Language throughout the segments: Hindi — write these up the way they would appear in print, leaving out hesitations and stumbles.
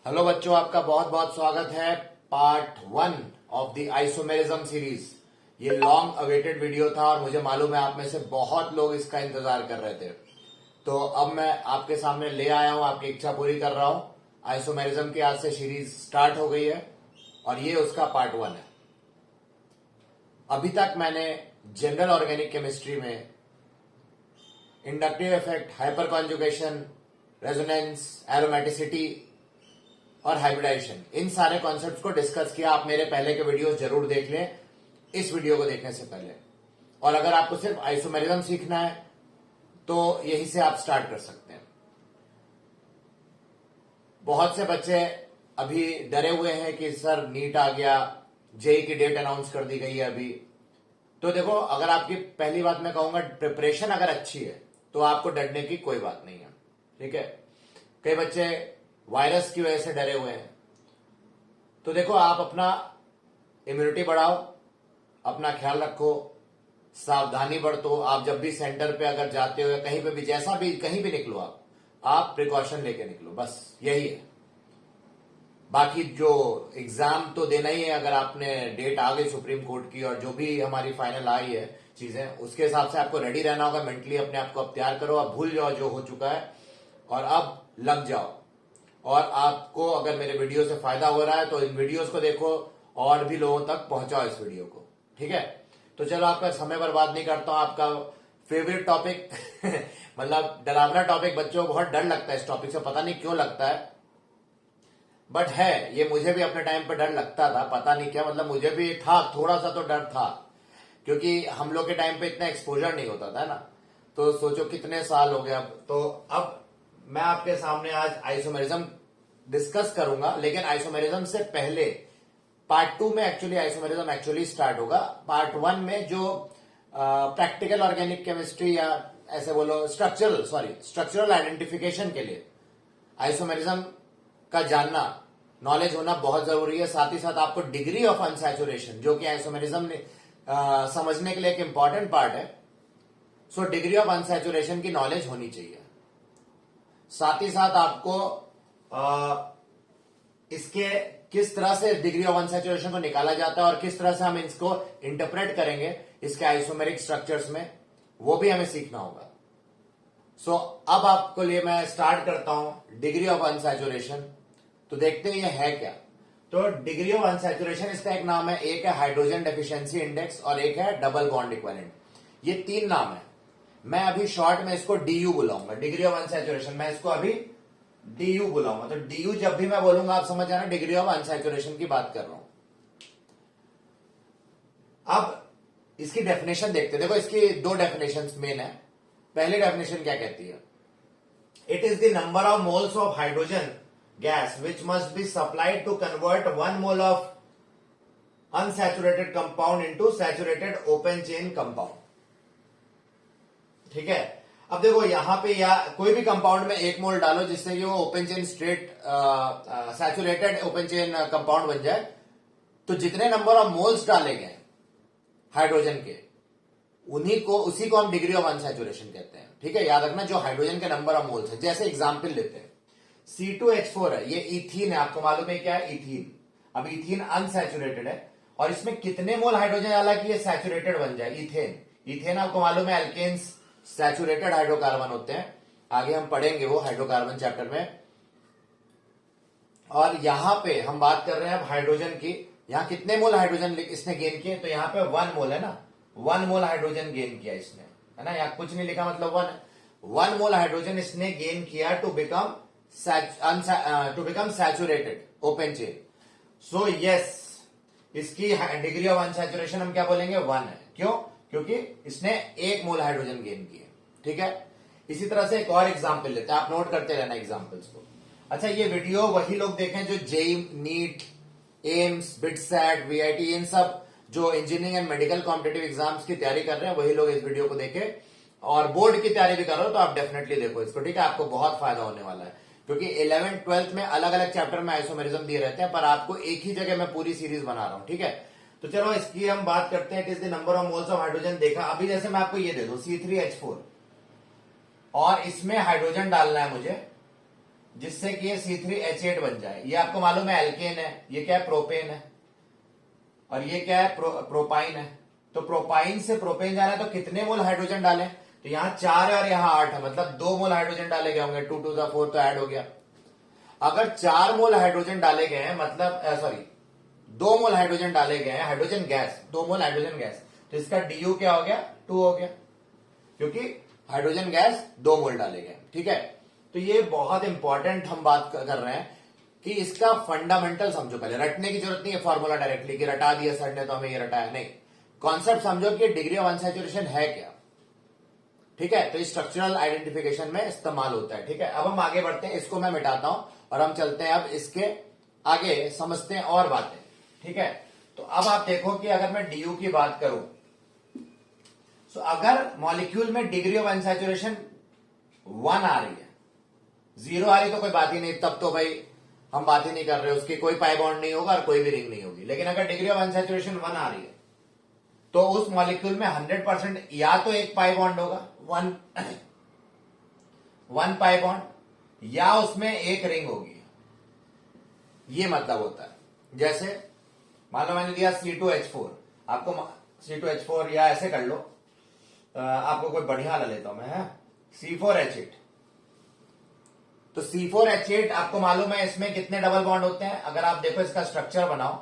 हेलो बच्चों, आपका बहुत बहुत स्वागत है part 1 of the isomerism series. ये लॉन्ग अवेटेड वीडियो था और मुझे मालूम है आप में से बहुत लोग इसका इंतजार कर रहे थे। तो अब मैं आपके सामने ले आया हूं, आपकी इच्छा पूरी कर रहा हूं। आइसोमेरिज्म की आज से सीरीज स्टार्ट हो गई है और ये उसका पार्ट 1 है। अभी तक मैंने जनरल ऑर्गेनिक केमिस्ट्री में inductive effect, hyper conjugation, resonance, aromaticity और हाइब्रिडाइजेशन, इन सारे कॉन्सेप्ट्स को डिस्कस किया। आप मेरे पहले के वीडियो जरूर देख लें इस वीडियो को देखने से पहले। और अगर आपको सिर्फ आइसोमेरिज्म सीखना है तो यहीं से आप स्टार्ट कर सकते हैं। बहुत से बच्चे अभी डरे हुए हैं कि सर नीट आ गया, जेई की डेट अनाउंस कर दी गई है अभी। तो देखो, अगर आपकी पहली बात मैं कहूंगा, प्रिपरेशन अगर अच्छी है तो आपको डरने की कोई बात नहीं है। ठीक है, कई बच्चे वायरस की वजह से डरे हुए हैं। तो देखो, आप अपना इम्यूनिटी बढ़ाओ, अपना ख्याल रखो, सावधानी बरतो। आप जब भी सेंटर पे अगर जाते हो या कहीं पे भी, जैसा भी कहीं भी निकलो, आप प्रिकॉशन लेके निकलो, बस यही है। बाकी जो एग्जाम तो देना ही है, अगर आपने डेट आ गई सुप्रीम कोर्ट की और जो भी हमारी फाइनल आई है चीजें, उसके हिसाब से आपको रेडी रहना होगा। मेंटली अपने आप को अब तैयार करो, अब भूल जाओ जो हो चुका है और अब लग जाओ। और आपको अगर मेरे वीडियो से फायदा हो रहा है तो इन वीडियोस को देखो और भी लोगों तक पहुंचाओ इस वीडियो को। ठीक है, तो चलो आपका समय बर्बाद नहीं करता हूं। आपका फेवरेट टॉपिक मतलब डरावना टॉपिक, बच्चों को बहुत डर लगता है इस टॉपिक से, पता नहीं क्यों लगता है, बट है ये। मुझे भी अपने टाइम पे डर लगता था, पता नहीं क्या, मतलब मुझे भी था, थोड़ा सा तो डर था, क्योंकि हम लोग के टाइम पे इतना एक्सपोजर नहीं होता था ना। तो सोचो कितने साल हो गए अब। तो अब मैं आपके सामने आज आइसोमेरिज्म डिस्कस करूंगा, लेकिन आइसोमेरिज्म से पहले पार्ट 2 में एक्चुअली आइसोमेरिज्म एक्चुअली स्टार्ट होगा। पार्ट 1 में जो प्रैक्टिकल ऑर्गेनिक केमिस्ट्री या ऐसे बोलो स्ट्रक्चरल आइडेंटिफिकेशन के लिए आइसोमेरिज्म का जानना, नॉलेज होना बहुत जरूरी है। साथ ही साथ आपको डिग्री ऑफ अनसैचुरेशन, जो कि आइसोमेरिज्म ने समझने के लिए एक इंपॉर्टेंट पार्ट है, सो डिग्री ऑफ अनसैचुरेशन की नॉलेज होनी चाहिए। साथ ही साथ आपको इसके किस तरह से डिग्री ऑफ अनसैचुरेशन को निकाला जाता है और किस तरह से हम इसको इंटरप्रेट करेंगे इसके आइसोमेरिक स्ट्रक्चर्स में, वो भी हमें सीखना होगा। सो अब आपको लिए मैं स्टार्ट करता हूं डिग्री ऑफ अनसैचुरेशन। तो देखते हैं ये है क्या। तो डिग्री ऑफ अनसैचुरेशन, इसका एक नाम है, एक है हाइड्रोजन डेफिशिएंसी इंडेक्स और एक है डबल बॉन्ड इक्विवेलेंट। ये 3 नाम है। मैं अभी शॉर्ट में इसको डीयू बुलाऊंगा, डिग्री ऑफ अनसैचुरेशन। मैं इसको अभी डीयू बुलाऊंगा। तो डीयू जब भी मैं बोलूंगा आप समझ जाना डिग्री ऑफ अनसैचुरेशन की बात कर रहा हूं। अब इसकी डेफिनेशन देखते हैं। देखो, इसकी 2 डेफिनेशन मेन है। पहली डेफिनेशन क्या कहती है? It is the number of moles of hydrogen gas which must be supplied to convert 1 mole of unsaturated compound into saturated open chain compound. ठीक है, अब देखो यहां पे या कोई भी कंपाउंड में 1 मोल डालो जिससे कि वो open chain straight saturated open chain compound बन जाए। तो जितने नंबर ऑफ मोल्स डाले गए हाइड्रोजन के, उसी को हम डिग्री ऑफ अनसैचुरेशन कहते हैं। ठीक है, याद रखना, जो हाइड्रोजन के नंबर ऑफ मोल्स है। जैसे एग्जांपल लेते हैं, C2H4 है, ये इथीन है। आपको मालूम है क्या है? इथीन। अब इथीन अनसैचुरेटेड है और इसमें कितने मोल हाइड्रोजन डाला कि ये सैचुरेटेड बन जाए? इथेन। इथेन आपको मालूम है एल्केन्स सैचुरेटेड हाइड्रोकार्बन होते हैं, आगे हम पढ़ेंगे वो हाइड्रोकार्बन चैप्टर में। और यहां पे हम बात कर रहे हैं अब हाइड्रोजन की। यहां कितने मोल हाइड्रोजन इसने गेन किए? तो यहां पे 1 मोल है ना, 1 मोल हाइड्रोजन गेन किया इसने, है ना। यहां कुछ नहीं लिखा, मतलब 1 मोल हाइड्रोजन इसने गेन किया to become saturated open chain. So yes, इसकी डिग्री ऑफ अनसैचुरेशन हम क्या बोलेंगे? 1 है। क्यों? क्योंकि इसने 1 मोल हाइड्रोजन गेन किए। ठीक है, इसी तरह से एक और एग्जांपल लेते हैं, आप नोट करते रहना एग्जांपल्स को। अच्छा, ये वीडियो वही लोग देखें जो JEE, NEET, AIIMS, BITSAT, VIT, इन सब जो engineering and medical competitive exams की तैयारी कर रहे हैं, वही लोग इस वीडियो को देखें। और बोर्ड की तैयारी भी कर रहे हो तो आप डेफिनेटली देखो इसको। ठीक है, आपको बहुत फायदा होने वाला है, क्योंकि 11th 12th में अलग अलग चैप्टर में आइसोमेरिज्म दिए रहते हैं, पर आपको एक ही जगह मैं पूरी सीरीज बना रहा हूं। ठीक है, तो चलो इसकी हम बात करते हैं। It is the number of moles of hydrogen. देखा अभी, जैसे मैं आपको ये दे दूं C3H4 और इसमें हाइड्रोजन डालना है मुझे जिससे कि ये C3H8 बन जाए। ये आपको मालूम है एल्केन है, ये क्या है प्रोपेन है, और ये क्या है प्रोपाइन है। तो प्रोपाइन से प्रोपेन जाना है तो कितने मोल हाइड्रोजन डालें, तो यहां 4 है और यहां 8 है, मतलब 2 मोल हाइड्रोजन डाले गए होंगे, 2 to the 4 तो ऐड हो गया। अगर 4 मोल हाइड्रोजन डाले गए हैं, मतलब सॉरी 2 मोल हाइड्रोजन डाले गए हैं, हाइड्रोजन गैस 2 मोल हाइड्रोजन गैस, तो इसका डीयू क्या हो गया 2 हो गया, क्योंकि हाइड्रोजन गैस 2 मोल डाले गए। ठीक है, तो ये बहुत इंपॉर्टेंट हम बात कर रहे हैं कि इसका फंडामेंटल समझो। पहले रटने की जरूरत नहीं है फॉर्मूला डायरेक्टली कि रटा दिया सर ने तो हमें ये रटाया, नहीं, कॉन्सेप्ट समझो कि डिग्री ऑफ अनसैचुरेशन है क्या। ठीक है, तो स्ट्रक्चरल आइडेंटिफिकेशन में इस्तेमाल होता है। ठीक है, अब हम आगे बढ़ते हैं, इसको मैं मिटाता हूं और हम चलते हैं अब इसके आगे, समझते हैं और बातें। ठीक है, तो अब आप देखो कि अगर मैं डीयू की बात करूं, तो अगर मॉलिक्यूल में डिग्री ऑफ अनसैचुरेशन 1 आ रही है, 0 आ रही तो कोई बात ही नहीं, तब तो भाई हम बात ही नहीं कर रहे, उसकी कोई पाई बॉन्ड नहीं होगा और कोई भी रिंग नहीं होगी। लेकिन अगर डिग्री ऑफ अनसैचुरेशन 1 आ रही है तो उस मॉलिक्यूल में 100% या तो एक पाई बॉन्ड होगा, वन पाई बॉन्ड, या उसमें एक रिंग होगी। ये मतलब होता है, जैसे मान लो मैंने दिया C2H4, आपको C2H4 या ऐसे कर लो, आपको कोई बढ़िया वाला लेता हूं मैं, है C4H8। तो C4H8 आपको मालूम है इसमें कितने डबल बॉन्ड होते हैं, अगर आप देखो इसका स्ट्रक्चर बनाओ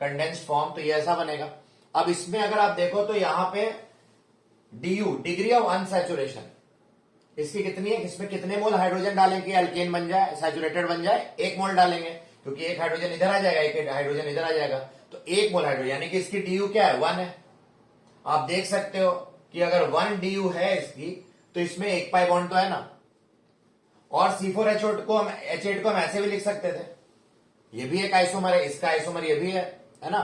कंडेंस्ड फॉर्म तो ये ऐसा बनेगा। अब इसमें अगर आप देखो तो यहां पे डीयू डिग्री ऑफ अनसैचुरेशन इसकी कितनी है, इसमें कितने मोल हाइड्रोजन डालेंगे अल्केन बन जाए, सैचुरेटेड बन जाए, 1 मोल डालेंगे, क्योंकि एक हाइड्रोजन इधर आ जाएगा, एक हाइड्रोजन इधर आ जाएगा, तो 1 मोल हाइड्रोजन, यानी कि इसकी डीयू क्या है 1 है। आप देख सकते हो कि अगर 1 डीयू है इसकी, तो इसमें एक पाई बॉन्ड तो है ना, और C4H8 को हम ऐसे भी लिख सकते थे, ये भी एक आइसोमर है, इसका आइसोमर ये भी है ना।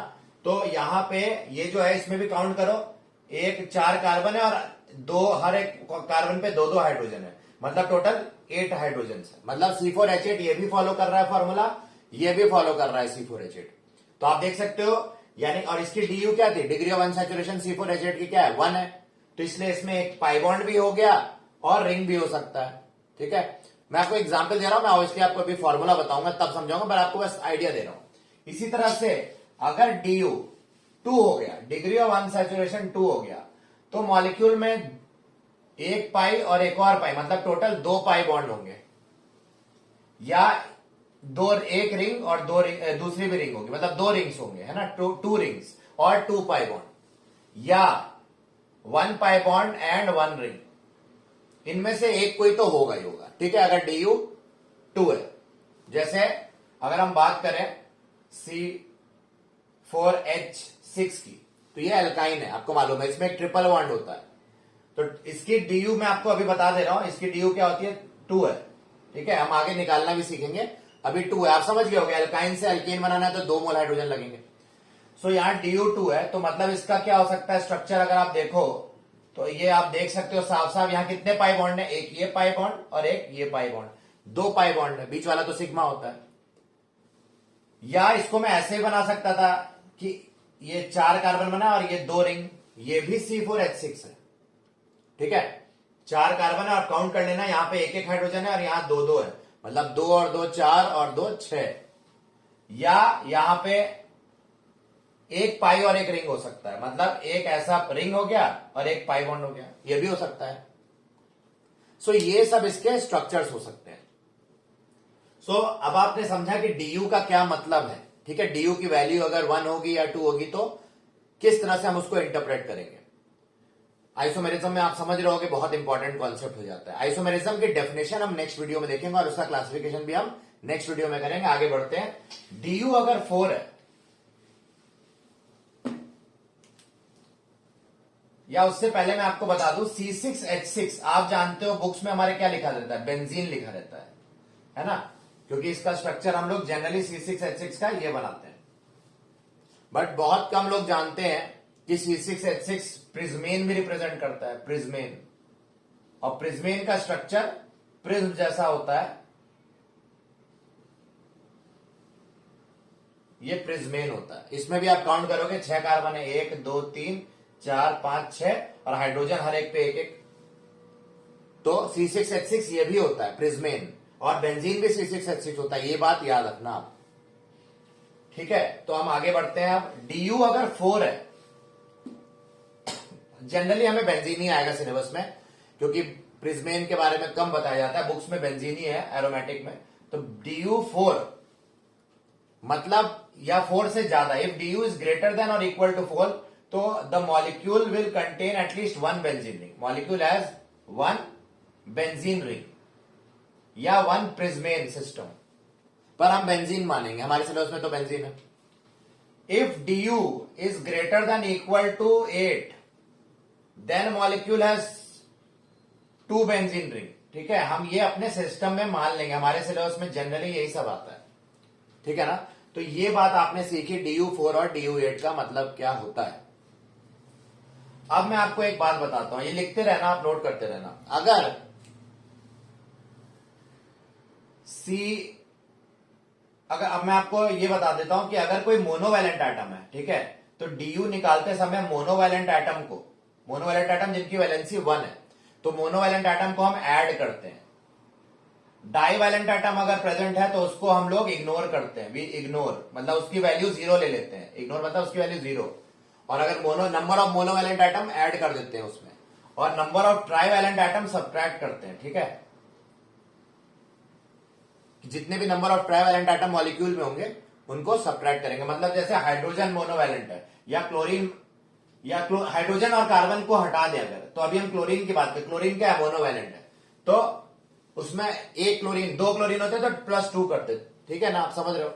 तो यहां पे ये जो है इसमें भी काउंट करो, 4 कार्बन है और 2, हर एक कार्बन पे 2 हाइड्रोजन है, मतलब टोटल 8 हाइड्रोजन है। मतलब C4H8 ये भी फॉलो कर रहा है फॉर्मूला, ये भी फॉलो कर रहा है C4H8। तो आप देख सकते हो, यानी और इसकी डीयू क्या थी, डिग्री ऑफ अनसैचुरेशन C4H8 की क्या है 1 है, तो इसलिए इसमें एक पाई बॉन्ड भी हो गया और रिंग भी हो सकता है। ठीक है, मैं आपको एग्जांपल दे रहा हूं, मैं ऑब्वियसली आपको अभी फॉर्मूला बताऊंगा तब समझाऊंगा, पर आपको बस आइडिया दे रहा हूं। इसी तरह से अगर डीयू 2 हो गया, डिग्री ऑफ अनसैचुरेशन 2 हो गया, तो मॉलिक्यूल में एक पाई और एक और पाई, मतलब टोटल 2 पाई बॉन्ड होंगे, या एक रिंग और दूसरी भी रिंग होगी, मतलब 2 रिंग्स होंगे, है ना, 2 रिंग्स और 2 पाई बॉन्ड, या 1 पाई बॉन्ड एंड 1 रिंग, इनमें से एक कोई तो होगा ही होगा। ठीक है, अगर डीयू 2 है, जैसे अगर हम बात करें C4H6 की, तो ये एल्काइन है, आपको मालूम है इसमें एक ट्रिपल बॉन्ड होता है, तो इसकी डीयू मैं आपको अभी बता दे रहा हूं, इसकी डीयू क्या होती है 2 है। ठीक है, हम आगे निकालना भी सीखेंगे, अभी 2 है, आप समझ गए होंगे, एल्काइन से एल्केन बनाना है तो 2 मोल हाइड्रोजन लगेंगे। सो यहां डीयू 2 है, तो मतलब इसका क्या हो सकता है स्ट्रक्चर, अगर आप देखो तो ये आप देख सकते हो साफ साफ, यहां कितने पाई बॉन्ड है, एक ये पाई बॉन्ड और एक ये पाई बॉन्ड, 2 पाई बॉन्ड है, बीच वाला तो सिग्मा होता है। या इसको मैं ऐसे ही बना सकता था कि ये 4 कार्बन बना और ये 2 रिंग, ये भी C4H6 है। ठीक है, 4 कार्बन है और काउंट कर लेना, यहां पे एक एक हाइड्रोजन है और यहां 2 है, मतलब 2 और 2 4 और 2 6, या यहां पे एक पाई और एक रिंग हो सकता है, मतलब एक ऐसा रिंग हो गया और एक पाई बॉन्ड हो गया, ये भी हो सकता है। सो ये सब इसके स्ट्रक्चर्स हो सकते हैं। सो अब आपने समझा कि डीयू का क्या मतलब है। ठीक है, डीयू की वैल्यू अगर 1 होगी या 2 होगी तो किस तरह से हम उसको इंटरप्रेट करेंगे। आइसोमेरिज्म में आप समझ रहे होगे, बहुत इंपॉर्टेंट कॉन्सेप्ट हो जाता है। आइसोमेरिज्म की डेफिनेशन हम नेक्स्ट वीडियो में देखेंगे और उसका क्लासिफिकेशन भी हम नेक्स्ट वीडियो में करेंगे। आगे बढ़ते हैं, डीयू अगर 4 है या उससे पहले मैं आपको बता दूं C6H6, आप जानते हो बुक्स में हमारे क्या लिखा रहता है, बेंजीन लिखा रहता है ना, क्योंकि इसका स्ट्रक्चर हम लोग जनरली C6H6 का ये बनाते हैं, बट बहुत कम लोग जानते हैं कि C6H6 प्रिज्मेन भी रिप्रेजेंट करता है, प्रिज्मेन, और प्रिज्मेन का स्ट्रक्चर प्रिज्म जैसा होता है, ये प्रिज्मेन होता है। इसमें भी आप काउंट करोगे 6 कार्बन है, 1 2 3 4 5 6 और हाइड्रोजन हर एक पे एक एक, तो C6H6 ये भी होता है प्रिज्मेन, और बेंजीन भी C6H6 होता है, ये बात याद रखना आप। ठीक है, तो हम आगे बढ़ते हैं। अब DU अगर 4 है, जनरली हमें बेंजीन ही आएगा सिलेबस में, क्योंकि प्रिज्मेन के बारे में कम बताया जाता है, बुक्स में बेंजीन ही है एरोमेटिक में। तो DU 4 मतलब या 4 से ज्यादा, if DU is greater then और इक्वल टू 4, तो the molecule will contain at least 1 benzene ring. Molecule has 1 benzene ring या 1 प्रिज्मेन सिस्टम, पर हम बेंजीन मानेंगे, हमारे सिलेबस में तो बेंजीन है। If DU is greater than equal to 8, then molecule has 2 benzene ring. ठीक है, हम ये अपने सिस्टम में मान लेंगे, हमारे सिलेबस में जनरली यही सब आता है। ठीक है ना, तो ये बात आपने सीखी DU 4 और DU 8 का मतलब क्या होता है। अब मैं आपको एक बात बताता हूं, ये लिखते रहना, आप नोट करते रहना। अगर अब मैं आपको ये बता देता हूं कि अगर कोई मोनोवैलेंट एटम है, ठीक है, तो DU निकालते समय मोनोवैलेंट एटम जिनकी वैलेंसी 1 है, तो मोनोवैलेंट एटम को हम ऐड करते हैं। डाईवैलेंट एटम अगर प्रेजेंट है तो उसको हम लोग इग्नोर करते हैं, वी इग्नोर मतलब उसकी वैल्यू 0 ले लेते हैं, इग्नोर मतलब उसकी वैल्यू 0। और अगर number of monovalent atom add कर देते हैं उसमें, और number of trivalent atom subtract करते हैं। ठीक है, जितने भी number of trivalent atom molecule में होंगे उनको सब्ट्रैक्ट करेंगे। मतलब जैसे हाइड्रोजन मोनोवैलेंट है, या क्लोरीन, या हाइड्रोजन और कार्बन को हटा दें अगर, तो अभी हम क्लोरीन की बात करें, क्लोरीन क्या है, मोनोवैलेंट है, तो उसमें एक क्लोरीन 2 क्लोरीन होते तो +2 करते। ठीक है ना, आप समझ रहे हो।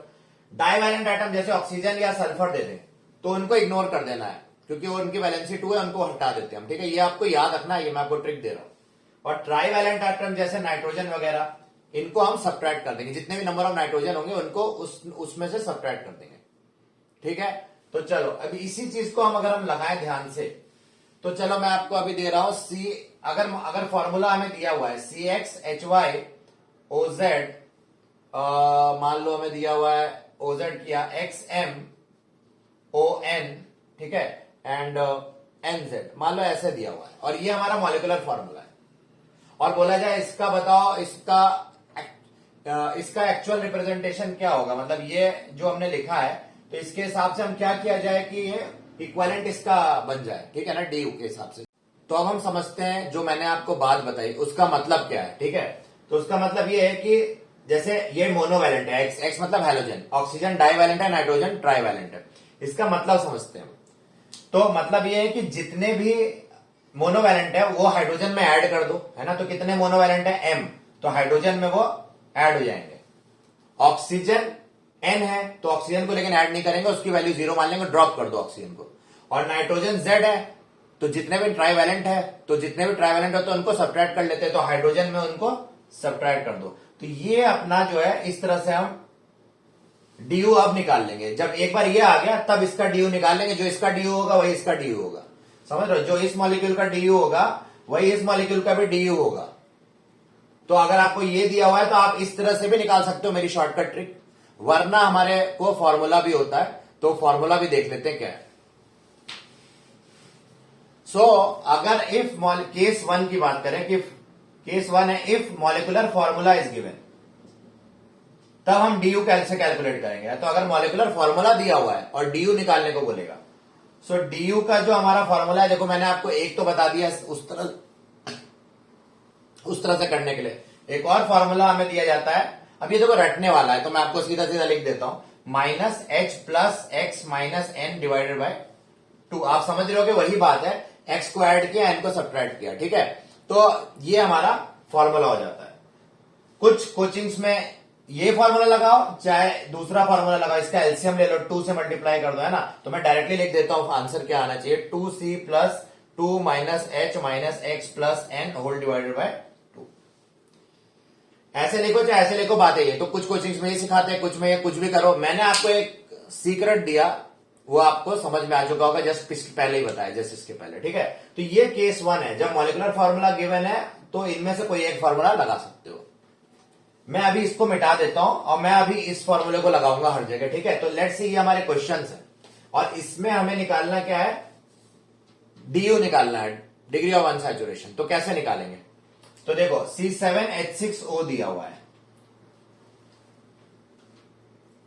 डाईवैलेंट एटम जैसे ऑक्सीजन या सल्फर दे दें तो उनको इग्नोर कर देना है, क्योंकि वो उनकी वैलेंसी 2 है, उनको हटा देते हैं हम। ठीक है, ये आपको याद रखना है, ये मैं आपको ट्रिक दे रहा हूं। और ट्राईवैलेंट एटम जैसे नाइट्रोजन वगैरह, इनको हम सब्ट्रैक्ट कर देंगे, जितने भी नंबर ऑफ नाइट्रोजन होंगे उनको उसमें से सब्ट्रैक्ट कर देंगे। ठीक है, तो चलो अभी इसी चीज को हम अगर लगाएं ध्यान से, तो चलो मैं आपको अभी दे रहा हूं अगर फॉर्मूला हमें दिया हुआ है CXHYOZ, मान लो हमें दिया हुआ है OZ किया XMON, ठीक है, एंड NZ, मान लो ऐसे दिया हुआ है, और ये हमारा मॉलिक्यूलर फॉर्मूला है। और बोला जाए इसका बताओ, इसका एक्चुअल रिप्रेजेंटेशन क्या होगा, मतलब ये जो हमने लिखा है, तो इसके हिसाब से हम क्या किया जाए कि ये इक्विवेलेंट इसका बन जाए। ठीक है ना, DU के हिसाब से। तो अब हम समझते हैं जो मैंने आपको बात बताई उसका मतलब क्या है। ठीक है, तो उसका मतलब ये है कि जैसे ये मोनोवैलेंट है, X मतलब हैलोजन, ऑक्सीजन डाईवैलेंट है, नाइट्रोजन ट्राईवैलेंट है। इसका मतलब समझते हैं। तो मतलब ये है कि जितने भी मोनोवैलेंट है वो हाइड्रोजन में ऐड कर दो, है ना, तो कितने मोनोवैलेंट है, M, तो हाइड्रोजन में वो ऐड हो जाएंगे। ऑक्सीजन N है, तो ऑक्सीजन को लेकिन ऐड नहीं करेंगे, उसकी वैल्यू 0 मान लेंगे, ड्रॉप कर दो ऑक्सीजन को। और नाइट्रोजन Z है, तो जितने भी ट्राईवैलेंट है, तो उनको सब्ट्रैक्ट कर लेते हैं, तो हाइड्रोजन में उनको सब्ट्रैक्ट कर दो। तो ये अपना जो है, इस तरह से हम DU अब निकाल लेंगे। जब एक बार ये आ गया तब इसका DU निकाल लेंगे, जो इसका DU होगा वही इसका DU होगा। समझ रहे हो, जो इस मॉलिक्यूल का DU होगा वही इस मॉलिक्यूल का भी DU होगा। तो अगर आपको ये दिया हुआ है तो आप इस तरह से भी निकाल सकते हो, मेरी शॉर्टकट ट्रिक। वरना हमारे को फॉर्मूला भी होता है, तो फॉर्मूला भी देख लेते हैं क्या है। अगर इफ केस 1 की बात करें कि केस 1 है, if molecular formula is given, तब हम DU कैसे कैलकुलेट करेंगे। तो अगर मॉलिक्यूलर फॉर्मूला दिया हुआ है और DU निकालने को बोलेगा, DU का जो हमारा फॉर्मूला है, देखो मैंने आपको एक तो बता दिया उस तरह से करने के लिए। एक और फॉर्मूला हमें दिया जाता है, अब ये देखो रटने वाला है, तो मैं आपको सीधा सीधा लिख देता हूं, -H+X-N/2। आप समझ रहे हो कि वही बात है, X को ऐड किया, N को सब्ट्रैक्ट किया। ठीक है, तो ये हमारा फॉर्मूला हो जाता है। कुछ कोचिंग्स में ये फॉर्मूला लगाओ, चाहे दूसरा फॉर्मूला लगाओ, इसका एलसीएम ले लो, 2 से मल्टीप्लाई कर दो, है ना। तो मैं डायरेक्टली लिख देता हूं, आंसर क्या आना चाहिए, 2C+2 - H - X+N/2। ऐसे लिखो चाहे ऐसे लिखो, बात है ये। तो कुछ कोचिंग्स में ये सिखाते हैं, कुछ में ये, कुछ भी करो। मैंने आपको एक सीक्रेट दिया, वो आपको समझ में आ चुका होगा, जस्ट पहले ही बताया, जस्ट इसके पहले। ठीक है, तो ये केस 1 है, जब मॉलिक्यूलर फॉर्मूला गिवन है तो इनमें से कोई एक फॉर्मूला लगा सकते हो। मैं अभी इसको मिटा देता हूं और मैं अभी इस फॉर्मूले को लगाऊंगा हर जगह। ठीक है, तो लेट्स सी, ये हमारे क्वेश्चंस हैं और इसमें हमें निकालना क्या है, DU निकालना है, डिग्री ऑफ अनसैचुरेशन। तो कैसे निकालेंगे, तो देखो C7H6O दिया हुआ है,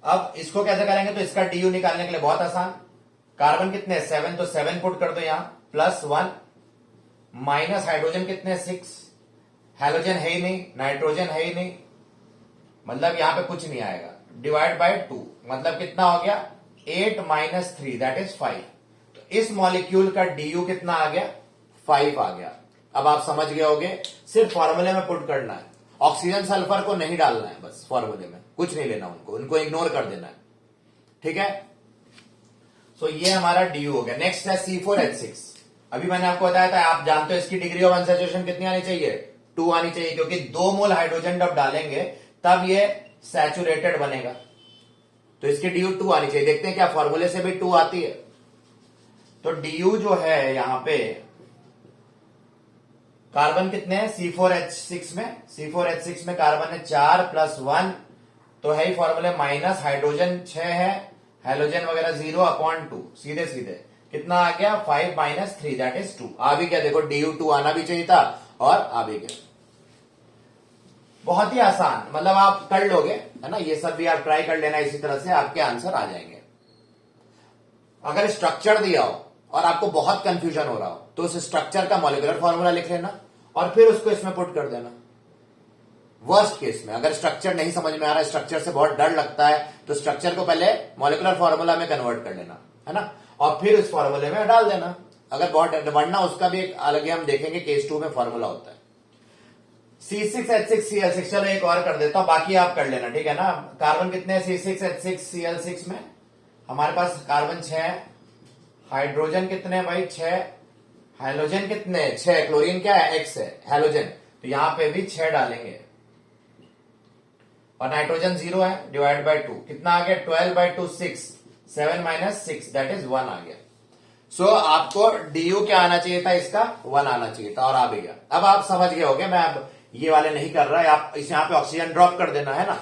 अब इसको कैसे करेंगे, तो इसका डी यू निकालने के लिए बहुत आसान, कार्बन कितने 7, तो 7 पुट कर दो यहां, +1 माइनस हाइड्रोजन कितने 6, हैलोजन है ही नहीं, नाइट्रोजन है ही नहीं, मतलब यहां पे कुछ नहीं आएगा, डिवाइड बाय 2, मतलब कितना हो गया 8 - 3 दैट इज 5। तो इस मॉलिक्यूल का डीयू कितना आ गया 5 आ गया। अब आप समझ गए होगे, सिर्फ फॉर्मूले में पुट करना है, ऑक्सीजन सल्फर को नहीं डालना है, बस फॉर्मूले में कुछ नहीं लेना, उनको इग्नोर कर देना है, ठीक है। सो ये हमारा डीयू हो गया। नेक्स्ट है C4H6। अभी मैंने आपको बताया था, आप जानते हो इसकी डिग्री ऑफ अनसैचुरेशन कितनी आनी चाहिए, 2 आनी चाहिए, क्योंकि 2 मोल हाइड्रोजन जब डालेंगे तब ये सैचुरेटेड बनेगा, तो इसकी डीयू 2 आनी चाहिए। देखते हैं क्या फॉर्मूले से भी 2 आती है। तो डीयू जो है यहां पे, कार्बन कितने हैं C4H6 में, C4H6 में कार्बन है 4 + 1, तो है ही फॉर्मूले, माइनस हाइड्रोजन 6 है, हैलोजन वगैरह 0/2, सीधे सीधे कितना आ गया 5 - 3 दैट इज 2। आ भी गया, देखो डीयू 2 आना भी चाहिए था और आ भी गया। बहुत ही आसान, मतलब आप कर लोगे, है ना, ये सब भी आप ट्राई कर लेना, इसी तरह से आपके आंसर आ जाएंगे। अगर स्ट्रक्चर दिया हो और आपको बहुत कंफ्यूजन हो रहा हो, तो उस स्ट्रक्चर का मॉलिक्यूलर फॉर्मूला लिख लेना और फिर उसको इसमें पुट कर देना। वर्स्ट केस में अगर स्ट्रक्चर नहीं समझ में आ रहा है, स्ट्रक्चर से बहुत डर लगता है, तो स्ट्रक्चर को पहले मॉलिक्यूलर फॉर्मूला में कन्वर्ट कर लेना, है ना, और फिर उस फॉर्मूले में डाल देना। अगर बहुत वरना उसका भी एक अलग ही हम देखेंगे, केस 2 में फॉर्मूला होता है। C6H6Cl6, चलो एक और कर देता हूं, बाकी आप कर लेना, ठीक है ना। कार्बन कितने हैं C6H6Cl6 में, हमारे पास कार्बन 6, हाइड्रोजन कितने हैं भाई 6, हाइलोजन कितने 6, क्लोरीन क्या है X है, हैलोजन, तो यहां पे भी 6 डालेंगे, और नाइट्रोजन 0 है, डिवाइड बाय 2 कितना आ गया 12/2 6, 7 - 6 दैट इज 1 आ गया। सो आपको डीयू क्या आना चाहिए था, इसका 1 आना चाहिए था, और आ भी गया। अब आप समझ गए होगे, मैं अब ये वाले नहीं कर रहा है, आप इस यहां पे ऑक्सीजन ड्रॉप कर देना है ना,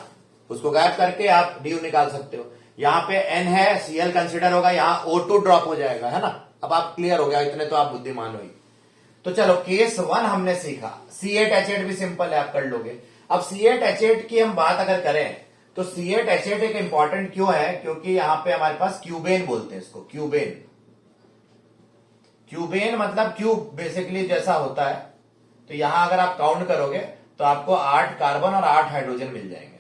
उसको गायब करके आप डीयू निकाल सकते हो। यहां पे N है, Cl कंसिडर होगा, यहां O2 ड्रॉप हो जाएगा, है ना। अब आप क्लियर हो गया, इतने तो आप बुद्धिमान हो ही। तो चलो केस 1 हमने सीखा, C8H8 भी सिंपल है, आप कर लोगे। अब C8H8 की हम बात अगर करें, तो C8H8 एक इंपॉर्टेंट क्यों है, क्योंकि यहां पे हमारे पास क्यूबेन बोलते हैं इसको, क्यूबेन। क्यूबेन मतलब क्यूब बेसिकली जैसा होता है, तो यहां अगर आप काउंट करोगे तो आपको 8 कार्बन और 8 हाइड्रोजन मिल जाएंगे।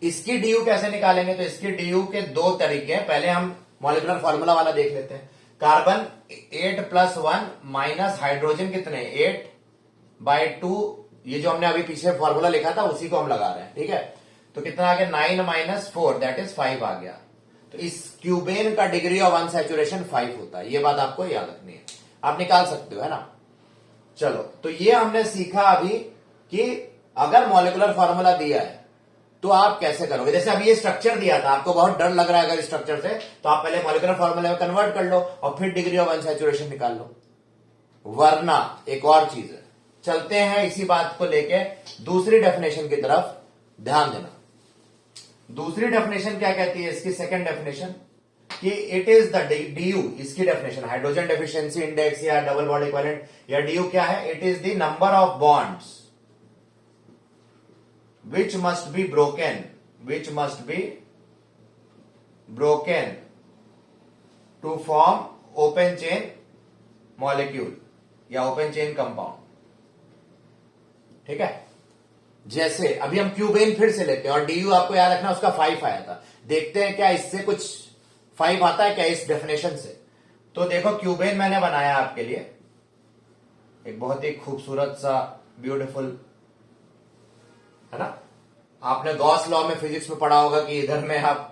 इसकी डीयू कैसे निकालेंगे, तो इसकी डीयू के 2 तरीके हैं। पहले हम मॉलिक्यूलर फॉर्मूला वाला देख लेते हैं। कार्बन 8 + 1 माइनस हाइड्रोजन कितने 8/2, ये जो हमने अभी पीछे फॉर्मूला लिखा था उसी को हम लगा रहे हैं, ठीक है। तो कितना आ गया 9 - 4 दैट इज 5 आ गया। तो इस क्यूबेन का डिग्री ऑफ अनसैचुरेशन 5 होता है, ये बात आपको याद रखनी है, आप निकाल सकते हो, है ना। चलो, तो ये हमने सीखा अभी कि अगर मॉलिक्यूलर फॉर्मूला दिया है तो आप कैसे करोगे। जैसे अभी ये स्ट्रक्चर दिया था, आपको बहुत डर लग रहा है अगर स्ट्रक्चर से, तो आप पहले मॉलिक्यूलर फॉर्मूला में कन्वर्ट कर लो और फिर डिग्री ऑफ अनसैचुरेशन निकाल लो। वरना एक और चीज है, चलते हैं इसी बात को लेके दूसरी डेफिनेशन की तरफ, ध्यान देना। दूसरी डेफिनेशन क्या कहती है, इसकी सेकंड डेफिनेशन, कि इट इज द डीयू, इसकी डेफिनेशन हाइड्रोजन डेफिशिएंसी इंडेक्स या डबल बॉन्ड इक्विवेलेंट, या डीयू क्या है, it is the number of bonds which must be broken to form open chain molecule या open chain compound, ठीक है। जैसे अभी हम क्यूबेन फिर से लेते हैं, और डीयू आपको याद रखना उसका 5 आया था, देखते हैं क्या इससे कुछ 5 आता है क्या इस डेफिनेशन से। तो देखो क्यूबेन मैंने बनाया आपके लिए, एक बहुत ही खूबसूरत सा ब्यूटीफुल, है ना। आपने गॉस लॉ में फिजिक्स में पढ़ा होगा कि इधर में आप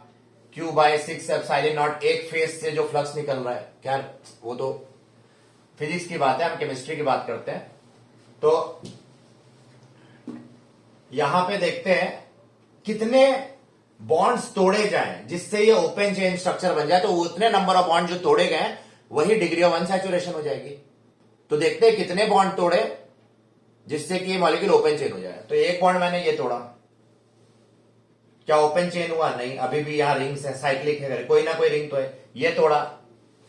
Q/6ε0 एक फेस से जो फ्लक्स निकल रहा है, क्या वो तो फिजिक्स की बात है, हम केमिस्ट्री की बात करते हैं। तो यहां पे देखते हैं कितने बॉन्ड्स तोड़े जाएं जिससे ये ओपन चेन स्ट्रक्चर बन जाए, तो उतने नंबर ऑफ बॉन्ड जो तोड़े गए वही डिग्री ऑफ अनसैचुरेशन हो जाएगी। तो देखते हैं कितने बॉन्ड तोड़े जिससे कि मॉलिक्यूल ओपन चेन हो जाए। तो एक बॉन्ड मैंने ये तोड़ा, क्या ओपन चेन हुआ, नहीं, अभी भी यहां रिंग्स है, साइक्लिक है, कोई ना कोई रिंग तो है। ये तोड़ा,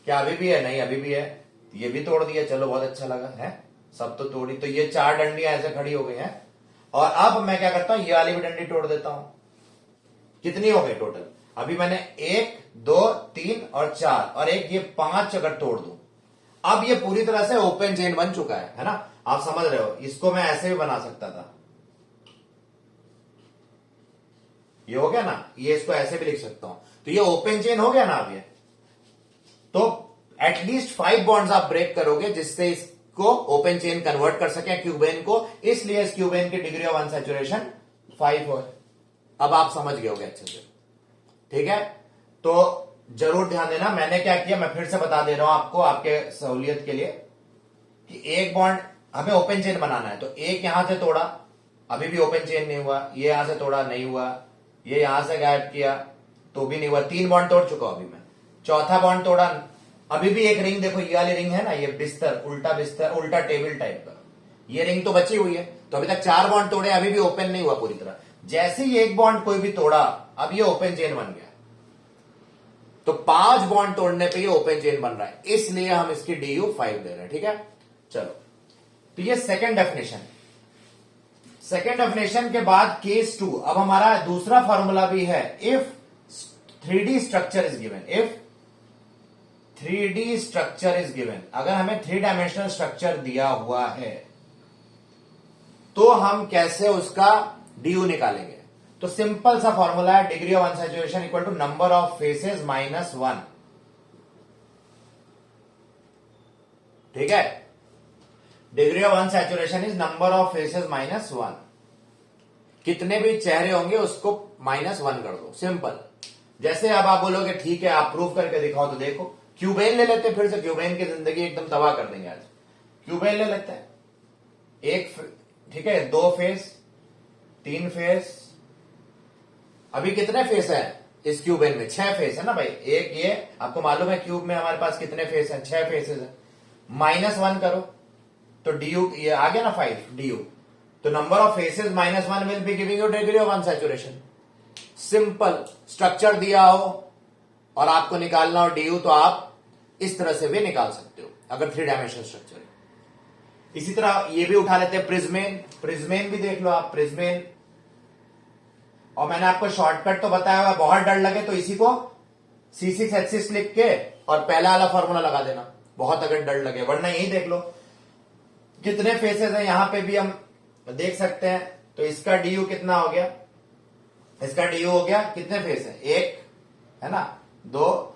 क्या अभी भी है, नहीं अभी भी है, ये भी तोड़ दिया, चलो बहुत अच्छा लगा है, सब तो तोड़ी। तो ये 4 डंडियां ऐसे खड़ी हो गई हैं, और अब मैं क्या करता हूं, ये वाली भी डंडी तोड़ देता हूं, कितनी हो गई टोटल? अभी मैंने 1 2 3 और 4 और एक ये 5 अगर तोड़ दूं, अब ये पूरी तरह से ओपन चेन बन चुका है ना? आप समझ रहे हो? इसको मैं ऐसे भी बना सकता था, ये हो गया ना, ये इसको ऐसे भी लिख सकता हूं, तो ये ओपन चेन हो गया ना अब ये। तो एटलीस्ट 5 बॉन्ड्स आप ब्रेक करोगे जिससे इसको ओपन चेन कन्वर्ट कर सके क्यूबेन को, इसलिए इस क्यूबेन की डिग्री ऑफ अनसैचुरेशन 5 हो। अब आप समझ गए होगे अच्छे से, ठीक है? तो जरूर ध्यान देना, मैंने क्या किया मैं फिर से बता दे रहा हूं आपको आपके सहूलियत के लिए, कि एक बॉन्ड हमें ओपन चेन बनाना है, तो एक यहां से तोड़ा, अभी भी ओपन चेन नहीं हुआ, ये यहां से तोड़ा नहीं हुआ, ये यहां से गायब किया तो भी नहीं हुआ, 3 बॉन्ड तोड़ चुका हूं अभी मैं। चौथा बॉन्ड तोड़ा, अभी भी एक रिंग, देखो ये वाली रिंग है ना, ये बिस्तर, उल्टा टेबल टाइप का, ये रिंग तो बची हुई है, तो अभी तक 4 बॉन्ड तोड़े, अभी भी ओपन नहीं हुआ पूरी तरह। जैसे ही एक बॉन्ड कोई भी तोड़ा, अब ये ओपन चेन बन गया, तो 5 बॉन्ड तोड़ने पे ये ओपन चेन बन रहा है, इसलिए हम इसकी DU 5 दे रहे हैं, ठीक है? चलो, तो ये सेकेंड डेफिनेशन। सेकेंड डेफिनेशन के बाद केस 2, अब हमारा दूसरा फॉर्मूला भी है, if 3D structure is given, if 3D structure is given, अगर हमें 3 डायमेंशनल स्ट्रक्चर दिया हुआ है तो हम कैसे उसका DU निकालेंगे? तो सिंपल सा फॉर्मूला है, degree of unsaturation equal to number of faces minus 1, ठीक है? Degree of unsaturation is number of faces minus 1, कितने भी चेहरे होंगे उसको -1 कर दो, सिंपल। जैसे अब आप बोलोगे ठीक है आप प्रूफ करके दिखाओ, तो देखो क्यूबेन ले लेते हैं, फिर से क्यूबेन की जिंदगी एकदम तबाह कर देंगे आज। क्यूबेन ले लेते हैं, एक, ठीक है, 2 फेस, 3 फेस, अभी कितने फेस है इस क्यूबेन में? 6 फेस है ना भाई। एक ये आपको मालूम है क्यूब में हमारे पास कितने फेस हैं? 6 फेसेस है। -1 करो तो DU ये आ गया ना 5 DU, तो number of faces -1 will be giving you degree of unsaturation. Simple, structure दिया हो और आपको निकालना हो DU, तो आप इस तरह से भी निकाल सकते हो अगर 3 डायमेंशनल स्ट्रक्चर है। इसी तरह ये भी उठा लेते हैं प्रिज्मेन, प्रिज्मेन भी देख लो आप, प्रिज्मेन। और मैंने आपको शॉर्टकट तो बताया हुआ, बहुत डर लगे तो इसी को C6H6 लिख के और पहला वाला फॉर्मूला लगा देना, बहुत अगर डर लगे, वरना यही देख लो कितने फेसेस हैं, यहां पे भी हम देख सकते हैं। तो इसका DU कितना हो गया? इसका DU हो गया, कितने फेस है? 1 है ना, 2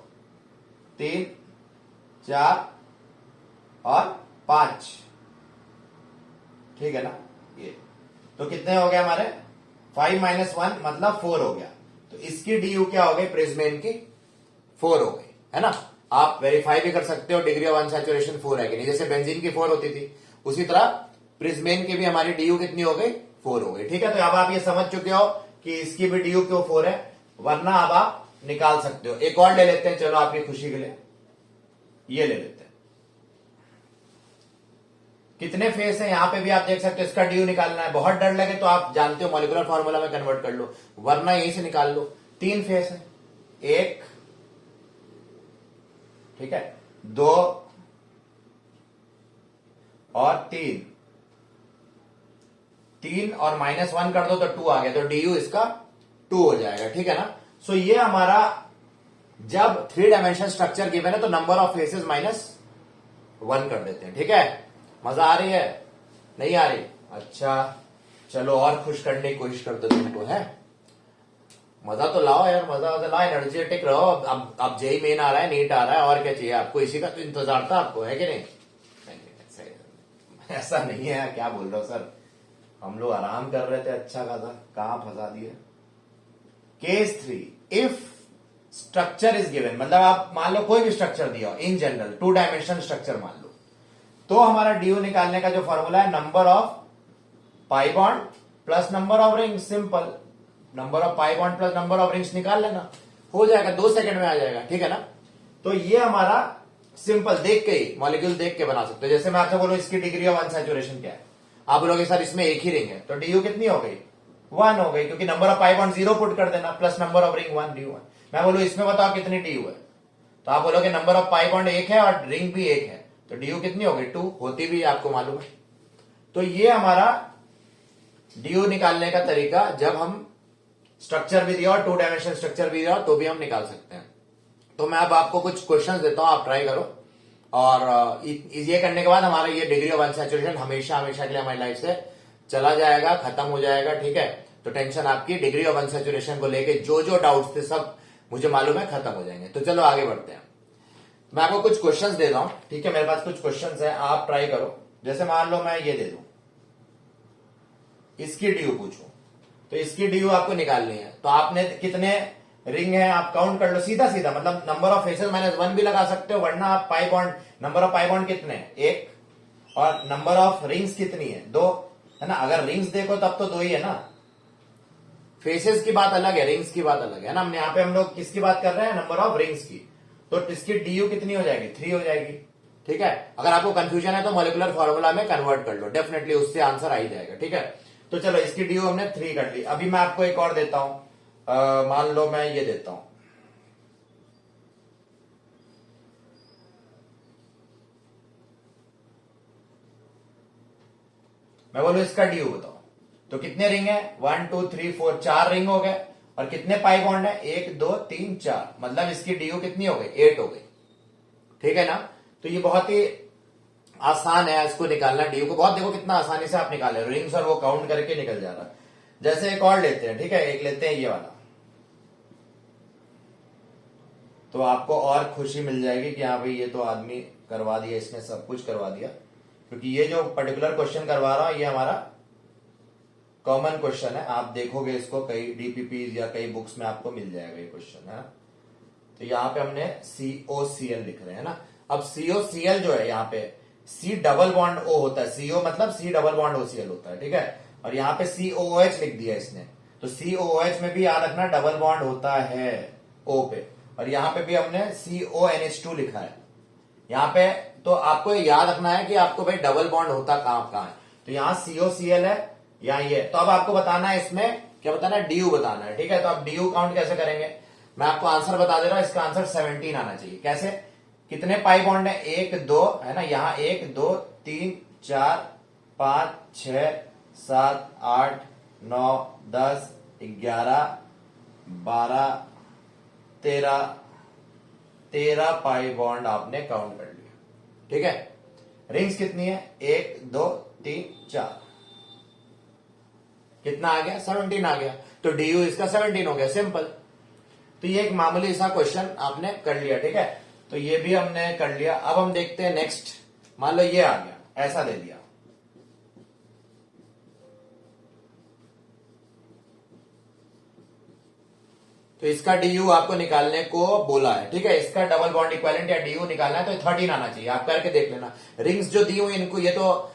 3 4 और 5, ठीक है ना? ये तो कितने हो गए हमारे? 5 - 1 मतलब 4 हो गया। तो इसकी DU क्या हो गई? प्रिज्मेन की 4 हो गई, है ना? आप वेरीफाई भी कर सकते हो डिग्री ऑफ अनसैचुरेशन 4 है कि नहीं, जैसे बेंजीन की 4 होती थी, उसी तरह प्रिज्मेन की भी हमारी DU कितनी हो गई? 4 हो गई, ठीक है? तो अब आप ये समझ चुके हो कि इसकी भी DU क्यों 4 है, वरना अब आप निकाल सकते हो। एक और ले लेते हैं, चलो आपकी खुशी के लिए ये ले लेते हैं। कितने फेस है यहां पे भी आप देख सकते हो, इसका DU निकालना है। बहुत डर लगे तो आप जानते हो मॉलिक्यूलर फार्मूला में कन्वर्ट कर लो, वरना यहीं से निकाल लो। 3 फेस है, 1, ठीक है, 2 और 3 और -1 कर दो तो 2 आ गया, तो DU इसका 2 हो जाएगा, ठीक है ना? सो ये हमारा जब 3 डायमेंशनल स्ट्रक्चर गिवन है तो नंबर ऑफ फेसेस -1 कर देते हैं, ठीक है? मजा आ रही है? नहीं आ रही? अच्छा चलो और खुश करने की कोशिश करते तुमको, है मजा तो लाओ यार, मजा लाओ, एनर्जेटिक रहो। अब जेई मेन आ रहा है, नीट आ रहा है, और क्या चाहिए आपको? इसी का तो इंतजार था आपको, है कि नहीं? ऐसा नहीं है, क्या बोल रहे हो सर, हम लोग आराम कर रहे थे अच्छा खासा, कहां फंसा दिए। Case 3, if structure is given, मतलब आप मान लो कोई भी स्ट्रक्चर दिया हो इन जनरल, 2 डायमेंशनल स्ट्रक्चर मान लो, तो हमारा DU निकालने का जो फॉर्मूला है, number of pi bond plus number of rings. Simple, number of pi bond plus number of rings निकाल लेना, हो जाएगा, 2 सेकंड में आ जाएगा, ठीक है ना? तो ये हमारा सिंपल देख के ही, मॉलिक्यूल देख के बना सकते हो। जैसे मैं आपसे बोलूं इसकी डिग्री ऑफ अनसैचुरेशन क्या है, आप बोलोगे सर इसमें एक ही रिंग है, तो DU कितनी हो गई? 1 हो गई, क्योंकि number of pi bond 0 put कर देना plus number of ring 1, DU 1। मैं बोलूं इसमें बताओ कितनी DU है, तो आप बोलोगे नंबर ऑफ पाई बॉन्ड 1 है और रिंग भी 1 है, तो DU कितनी हो गई? 2 होती भी आपको मालूम है। तो ये हमारा DU निकालने का तरीका, जब हम स्ट्रक्चर भी दिया और 2 डायमेंशनल स्ट्रक्चर भी दिया तो भी हम निकाल सकते हैं। तो मैं अब आपको कुछ क्वेश्चंस देता हूं, आप ट्राई करो, और ये करने के बाद हमारा ये डिग्री ऑफ अनसैचुरेशन हमेशा हमेशा के लिए हमारी लाइफ से चला जाएगा, खत्म हो जाएगा, ठीक है। तो टेंशन आपकी डिग्री ऑफ अनसैचुरेशन को लेके जो जो डाउट्स थे सब मुझे मालूम है खत्म हो जाएंगे। तो चलो आगे बढ़ते हैं। मैं आपको कुछ क्वेश्चंस दे रहा हूं, ठीक है, मेरे पास कुछ क्वेश्चंस है, आप ट्राई करो। जैसे मान लो मैं ये दे दूं, इसकी ड्यू पूछूं, तो इसकी ड्यू आपको निकालनी है। तो आपने कितने रिंग है आप काउंट कर लो सीधा सीधा, मतलब नंबर ऑफ फेसेस -1 भी लगा सकते हो, वरना आप pi bond, number of pi bond कितने हैं 1, और नंबर ऑफ रिंग्स कितनी है 2, है ना। अगर रिंग्स देखो तब तो 2 ही है ना, फेसेस की बात अलग है, रिंग्स की बात अलग है ना। यहाँ पे हम लोग किसकी बात कर रहे हैं, नंबर ऑफ रिंग्स की। तो इसकी ड्यू कितनी हो जाएगी 3 हो जाएगी, ठीक है। अगर आपको कंफ्यूजन है तो मॉलिक्यूलर फॉर्मूला में कन्वर्ट कर लो, डेफिनेटली उससे आंसर आ ही जाएगा, ठीक है। तो चलो इसकी ड्यू हमने 3 कर ली। अभी मैं आपको एक और देता हूं, मान लो मैं ये देता हूं, मैं बोलूं इसका ड्यू बताओ। तो कितने रिंग है 1 2 3 4, 4 रिंग हो गए, और कितने पाई बॉन्ड है 1 2 3 4, मतलब इसकी ड्यू कितनी हो गई 8 हो गई, ठीक है ना। तो ये बहुत ही आसान है इसको निकालना, ड्यू को। बहुत देखो कितना आसानी से आप निकाले रिंग्स, और वो काउंट करके निकल जा रहा है। जैसे एक और लेते हैं, ठीक है, एक लेते हैं ये वाला, तो आपको और खुशी मिल जाएगी कि हाँ भाई ये तो आदमी करवा दिया, इसने सब कुछ करवा दिया। क्योंकि ये जो पर्टिकुलर क्वेश्चन करवा रहा हूं ये हमारा कॉमन क्वेश्चन है, आप देखोगे इसको कई डीपीपी या कई बुक्स में आपको मिल जाएगा ये क्वेश्चन, है ना। तो यहाँ पे हमने COCl लिख रहे हैं ना। अब COCl जो है यहाँ पे C डबल बॉन्ड O होता है, CO मतलब C डबल बॉन्ड OCl होता है, ठीक है। और यहाँ पे COOH लिख दिया इसने, तो COOH में भी याद रखना डबल बॉन्ड होता है O पे, और यहाँ पे भी हमने CONH2 लिखा है यहाँ पे। तो आपको याद रखना है कि आपको भाई डबल बॉन्ड होता कहां है। तो यहाँ COCl है, यहाँ ये। तो अब आपको बताना है इसमें क्या बताना है, ड्यू बताना है, ठीक है। तो आप ड्यू काउंट कैसे करेंगे, मैं आपको आंसर बता दे रहा हूं, इसका आंसर 17 आना चाहिए। कैसे, कितने पाई बॉन्ड है 1 2, है ना, यहाँ 1 2 3 4 5 6 7 8 9 10 11 12 13 पाई बॉन्ड आपने काउंट कर लिया, ठीक है। रिंग्स कितनी है 1 2 3 4, कितना आ गया 17 आ गया। तो ड्यू इसका 17 हो गया, सिंपल। तो ये एक मामूली सा क्वेश्चन आपने कर लिया, ठीक है। तो ये भी हमने कर लिया। अब हम देखते हैं नेक्स्ट, मान लो ये आ गया, ऐसा दे दिया, तो इसका ड्यू आपको निकालने को बोला है, ठीक है। इसका डबल बॉन्ड इक्विवेलेंट या ड्यू निकालना है, तो 13 आना चाहिए। आप करके देख लेना। रिंग्स जो दी हुई इनको, ये तो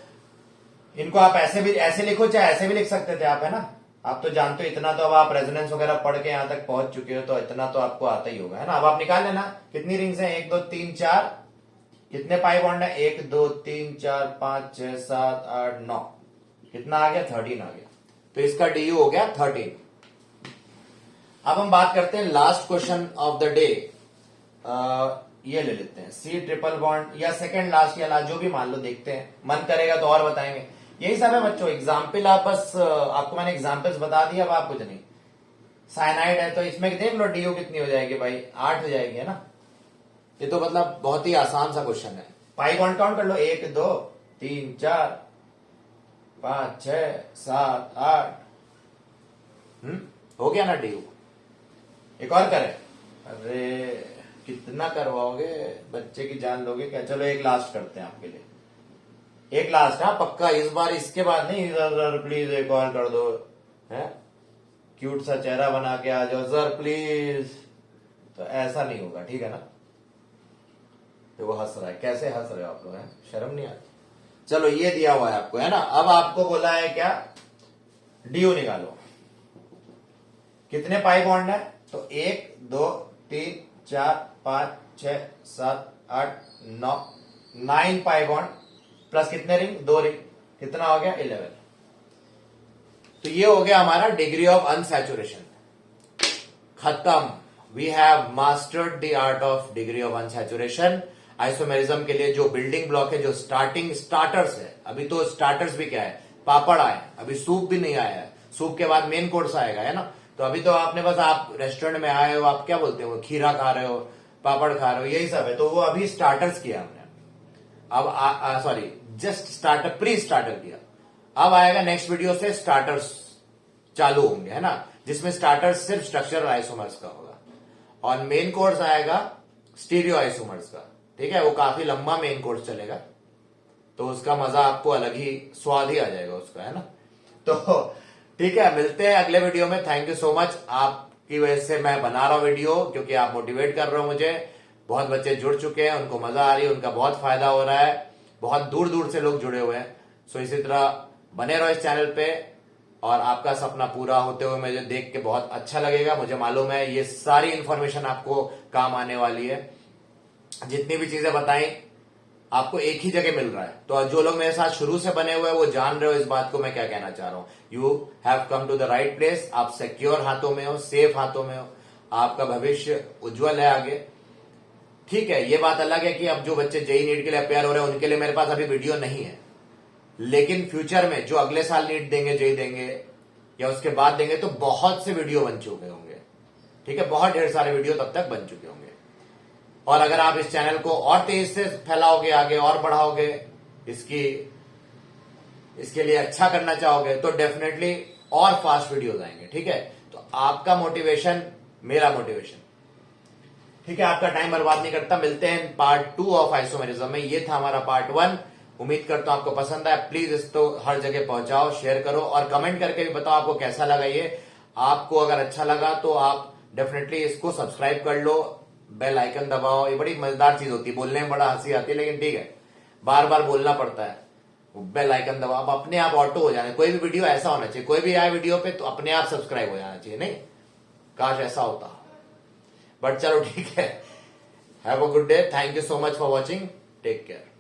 इनको आप ऐसे लिखो, चाहे ऐसे भी लिख सकते थे आप, है ना। आप तो जानते हो इतना, तो अब आप रेजोनेंस वगैरह पढ़ के यहां तक पहुंच चुके हो, तो इतना तो आपको आता ही होगा, है ना। अब आप निकाल लेना कितनी रिंग्स हैं 1 2 3 4, कितने पाई बॉन्ड है 1 2 3 4 5 6 7 8 9, कितना आ गया 13 आ गया। तो इसका ड्यू हो गया 13। अब हम बात करते हैं last question of the day. ये ले लेते हैं C ट्रिपल बॉन्ड, या सेकंड लास्ट या लास्ट, जो भी मान लो, देखते हैं, मन करेगा तो और बताएंगे। यही सब है बच्चों, एग्जाम्पल आप बस, आपको मैंने एग्जाम्पल्स बता दिया, अब आप कुछ नहीं। साइनाइड है तो इसमें देख लो ड्यू कितनी हो जाएगी भाई 8 हो जाएगी, है ना। ये तो मतलब बहुत ही आसान सा क्वेश्चन है। पाई बॉन्ड काउंट कर लो 1 2 3 4 5 6 7 8, हो गया ना ड्यू। एक और करें, अरे कितना करवाओगे, बच्चे की जान लोगे क्या। चलो एक लास्ट करते हैं आपके लिए, एक लास्ट, हाँ पक्का, इस बार इसके बाद नहीं। सर प्लीज एक और कर दो, है क्यूट सा चेहरा बना के आ जाओ सर प्लीज, तो ऐसा नहीं होगा, ठीक है ना। तो वो हंस रहा है, कैसे हंस रहे हो आप लोग, हैं शर्म नहीं आती। चलो ये दिया हुआ है आपको, है ना। अब आपको बोला है क्या, ड्यू निकालो, कितने पाई बॉन्ड है, तो 1 2 3 4 5 6 7 8 9, 9 पाई बॉन्ड, प्लस कितने रिंग 2 रिंग, कितना हो गया 11। तो ये हो गया हमारा डिग्री ऑफ अनसैचुरेशन, खत्म। We have mastered the art of degree of unsaturation. Isomerism के लिए जो बिल्डिंग ब्लॉक है, जो स्टार्टर्स है, अभी तो स्टार्टर्स भी क्या है, पापड़ आए, अभी सूप भी नहीं आया है, सूप के बाद मेन कोर्स आएगा, है ना। तो अभी तो आपने बस आप रेस्टोरेंट में आए हो, आप क्या बोलते हो, खीरा खा रहे हो, पापड़ खा रहे हो, यही सब है। तो वो अभी स्टार्टर्स किया हमने, अब sorry just starter, pre starter किया। अब आएगा नेक्स्ट वीडियो से स्टार्टर्स चालू होंगे, है ना, जिसमें स्टार्टर्स सिर्फ स्ट्रक्चरल आइसोमर्स का होगा और मेन कोर्स आएगा स्टीरियो आइसोमर्स का। ठीक है, वो काफी लंबा मेन कोर्स चलेगा, तो उसका मजा आपको अलग ही स्वाद ही आ जाएगा उसका, है ना। तो ठीक है, मिलते हैं अगले वीडियो में। थैंक यू सो मच, आपकी वजह से मैं बना रहा हूं वीडियो, क्योंकि आप मोटिवेट कर रहे हो मुझे। बहुत बच्चे जुड़ चुके हैं, उनको मजा आ रही है, उनका बहुत फायदा हो रहा है, बहुत दूर दूर से लोग जुड़े हुए हैं। सो इसी तरह बने रहो इस चैनल पे, और आपका सपना पूरा होते हुए मुझे देख के बहुत अच्छा लगेगा। मुझे मालूम है ये सारी इंफॉर्मेशन आपको काम आने वाली है, जितनी भी चीजें बताई आपको एक ही जगह मिल रहा है। तो जो लोग मेरे साथ शुरू से बने हुए हैं वो जान रहे हो इस बात को मैं क्या कहना चाह रहा हूं। You have come to the right place, आप सिक्योर हाथों में हो, सेफ हाथों में हो, आपका भविष्य उज्जवल है आगे। ठीक है, ये बात अलग है कि अब जो बच्चे जेई नीट के लिए अपेयर हो रहे हैं उनके लिए मेरे पास अभी वीडियो नहीं है, लेकिन फ्यूचर में जो अगले साल नीट देंगे, जेई देंगे या उसके बाद देंगे, तो बहुत से वीडियो बन चुके होंगे। ठीक है, बहुत ढेर सारे वीडियो तब तक बन चुके होंगे। और अगर आप इस चैनल को और तेज से फैलाओगे, आगे और बढ़ाओगे, इसके लिए अच्छा करना चाहोगे, तो डेफिनेटली और फास्ट वीडियोस आएंगे। ठीक है, तो आपका मोटिवेशन मेरा मोटिवेशन। ठीक है, आपका टाइम बर्बाद नहीं करता। मिलते हैं पार्ट 2 ऑफ आइसोमेरिज्म में। ये था हमारा पार्ट 1। उम्मीद करता हूं आपको पसंद आया। प्लीज इसको हर जगह पहुंचाओ, शेयर करो और कमेंट करके भी बताओ आपको कैसा लगा ये। आपको अगर अच्छा लगा तो आप डेफिनेटली इसको सब्सक्राइब कर लो, बेल आइकन दबाओ। ये बड़ी मजेदार चीज होती है, बोलने में बड़ा हंसी आती है, लेकिन ठीक है, बार बार बोलना पड़ता है। बेल आइकन दबाओ, अब अपने आप ऑटो हो जाना। कोई भी वीडियो ऐसा होना चाहिए, कोई भी आए वीडियो पे तो अपने आप सब्सक्राइब हो जाना चाहिए। नहीं, काश ऐसा होता, बट चलो ठीक है। Have a good day, thank you so much for watching, take care.